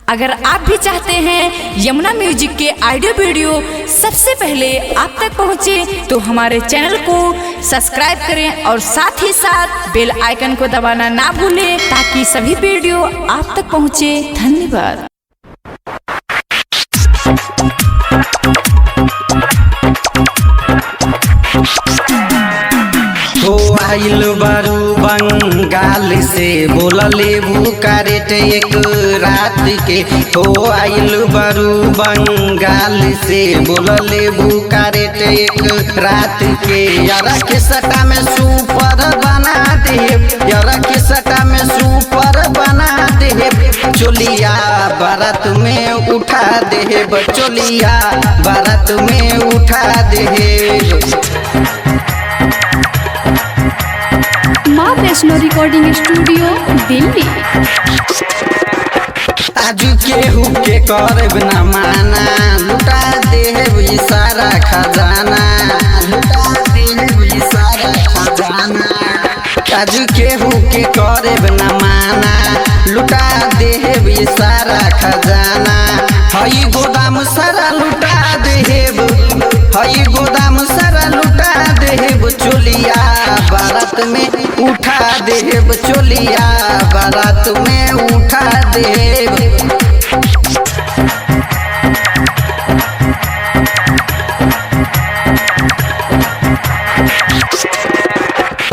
अगर आप भी चाहते हैं यमुना म्यूजिक के ऑडियो वीडियो सबसे पहले आप तक पहुंचे तो हमारे चैनल को सब्सक्राइब करें और साथ ही साथ बेल आइकन को दबाना ना भूलें ताकि सभी वीडियो आप तक पहुंचे। धन्यवाद। हो आइल बारू बंगाल से बोलले बुकारेट एक रात के। हो आइल बारू बंगाल से बोलले बुकारेट एक रात के। यारा के सटा में सुपर बना दे, यारा के सटा में सुपर बना दे। चोलिया बारात में उठा दे, बचोलिया बारात में उठा दे। माँ वैष्णो रिकॉर्डिंग स्टूडियो दिल्ली। आज केहू के करब न माना, लुटा देब सारा खजाना, लुटा देब सारा खजाना। आज केहू के करब न माना, लुटा देब सारा खजाना। हई गोदाम सारा लुटा देब, हई गोदाम सारा लुटा देब। चोलिया बारात में उठा देब, चोलिया बारात में उठा देब।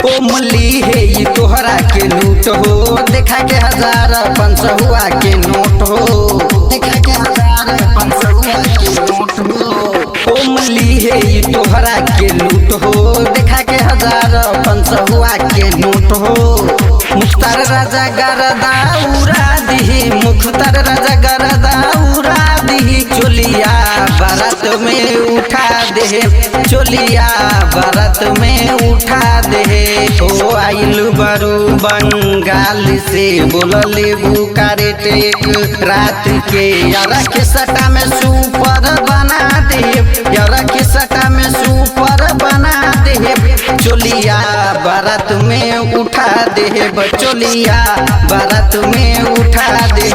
कोमली है ये तोहरा के लूट हो, देखा के 1000 500 के नोट हो, देखा के 1000 500 के नोट हो। कोमली है ये तोहरा के लूट हो, देखा के 1000 500 के नोट हो। मुख्तार राजा गरदा उड़ा दी, मुख्तार राजा गरदा उड़ा दी। चोलिया बारात में उठा दे, चोलिया बारात में उठा दे। हो आइल बारू बंगाल से बोलले बुकारेट एक रात के। यारा के सटा में सुपर बना दे, यारा के सटा में सुपर बना दे। चोलिया बारात में उठा दे, बचोलिया बारात में उठा दे।